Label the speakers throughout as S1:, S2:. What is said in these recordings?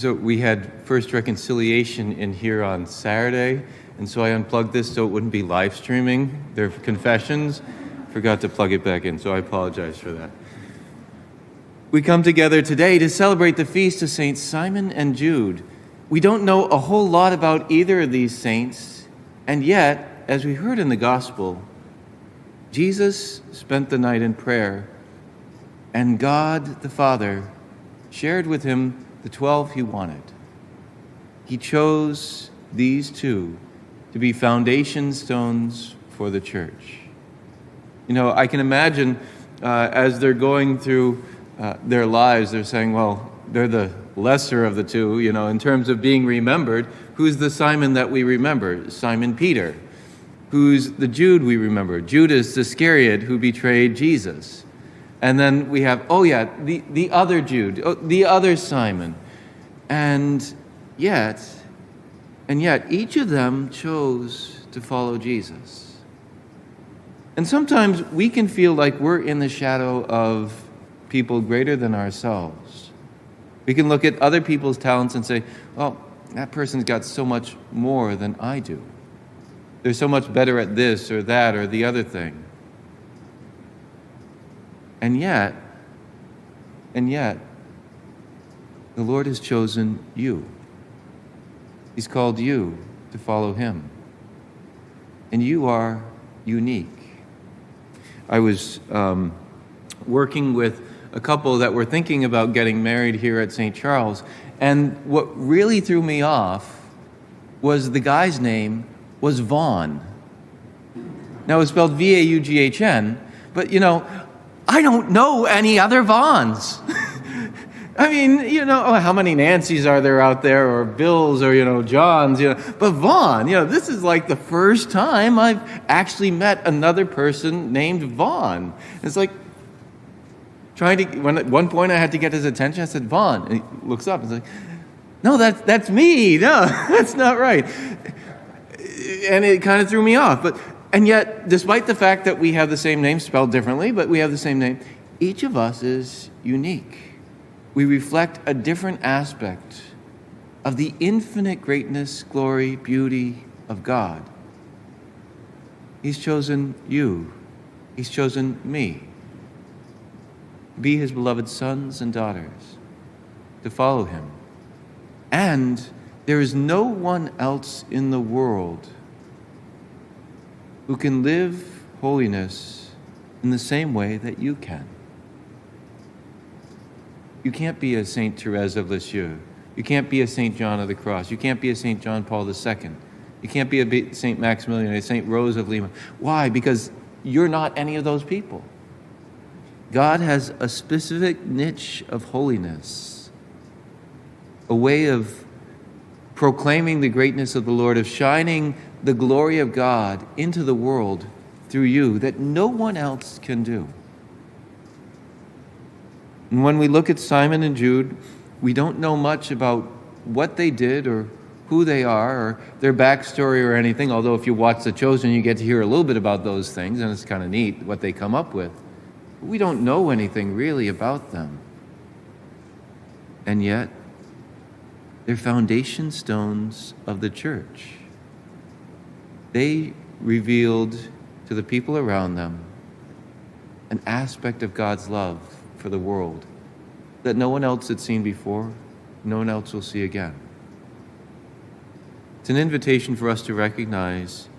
S1: So we had First Reconciliation in here on Saturday, and so I unplugged this so it wouldn't be live streaming their confessions. Forgot to plug it back in, so I apologize for that. We come together today to celebrate the feast of Saints Simon and Jude. We don't know a whole lot about either of these saints, and yet, as we heard in the gospel, Jesus spent the night in prayer, and God the Father shared with him the 12 he wanted. He chose these two to be foundation stones for the church. You know, I can imagine as they're going through their lives, they're saying, well, they're the lesser of the two, you know, in terms of being remembered. Who's the Simon that we remember? Simon Peter. Who's the Jude we remember? Judas Iscariot, who betrayed Jesus. And then we have, the other Jude, the other Simon. And yet, each of them chose to follow Jesus. And sometimes we can feel like we're in the shadow of people greater than ourselves. We can look at other people's talents and say, well, that person's got so much more than I do. They're so much better at this or that or the other thing. And yet, the Lord has chosen you. He's called you to follow him. And you are unique. I was working with a couple that were thinking about getting married here at St. Charles, and what really threw me off was the guy's name was Vaughn. Now it's spelled V-A-U-G-H-N, but I don't know any other Vaughns. I mean, how many Nancys are there out there, or Bills, or, Johns, but Vaughn, this is like the first time I've actually met another person named Vaughn. It's like when at one point I had to get his attention, I said, Vaughn, and he looks up and he's like, no, that's me. No, that's not right. And it kind of threw me off. And yet, despite the fact that we have the same name, spelled differently, but we have the same name, each of us is unique. We reflect a different aspect of the infinite greatness, glory, beauty of God. He's chosen you. He's chosen me to be his beloved sons and daughters, to follow him. And there is no one else in the world who can live holiness in the same way that you can. You can't be a Saint Therese of Lisieux. You can't be a Saint John of the Cross. You can't be a Saint John Paul II. You can't be a Saint Maximilian, a Saint Rose of Lima. Why? Because you're not any of those people. God has a specific niche of holiness, a way of proclaiming the greatness of the Lord, of shining the glory of God into the world through you that no one else can do. And when we look at Simon and Jude, we don't know much about what they did or who they are or their backstory or anything, although if you watch The Chosen, you get to hear a little bit about those things, and it's kind of neat what they come up with. But we don't know anything really about them. And yet, they're foundation stones of the church. They revealed to the people around them an aspect of God's love for the world that no one else had seen before, no one else will see again. It's an invitation for us to recognize,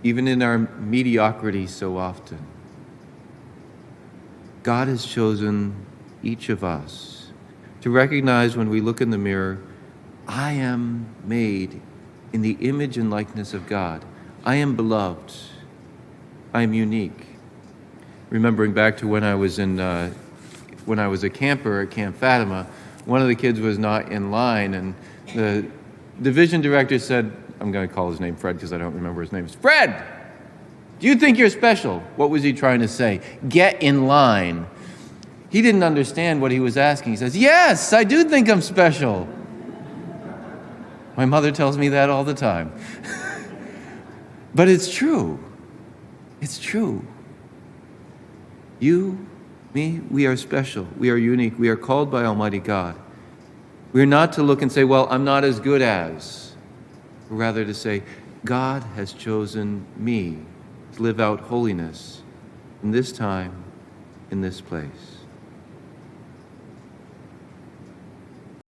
S1: even in our mediocrity so often, God has chosen each of us to recognize when we look in the mirror, I am made in the image and likeness of God. I am beloved. I am unique. Remembering back to when I was a camper at Camp Fatima, one of the kids was not in line, and the division director said, I'm going to call his name Fred because I don't remember his name. Fred, do you think you're special? What was he trying to say? Get in line. He didn't understand what he was asking. He says, yes, I do think I'm special. My mother tells me that all the time. But it's true. It's true. You, me, we are special. We are unique. We are called by Almighty God. We're not to look and say, well, I'm not as good as, but rather to say, God has chosen me to live out holiness in this time, in this place.